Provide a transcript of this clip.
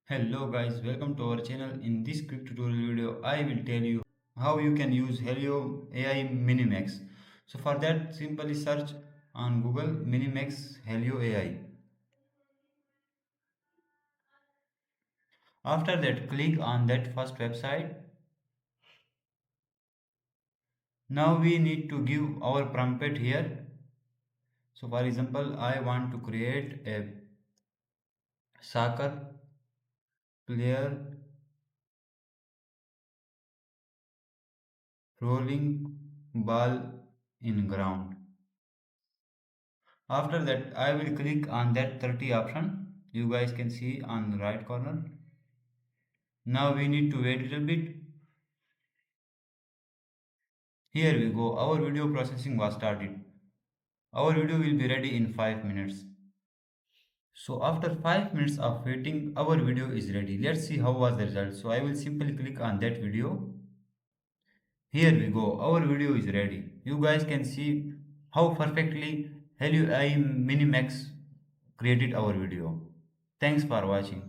Hello guys, welcome to our channel. In this quick tutorial video, I will tell you how you can use Hailuo AI Minimax. So for that, simply search on Google Minimax Hailuo AI. After that, click on that first website. Now we need to give our prompt here. So for example, I want to create a soccer player rolling ball in ground. After that, I will click on that 30 option. You guys can see on the right corner. Now we need to wait a little bit. Here we go. Our video processing was started. Our video will be ready in 5 minutes. So after 5 minutes of waiting, our video is ready. Let's see how was the result. So I will simply click on that video. Here we go. Our video is ready. You guys can see how perfectly Helio AI Minimax created our video. Thanks for watching.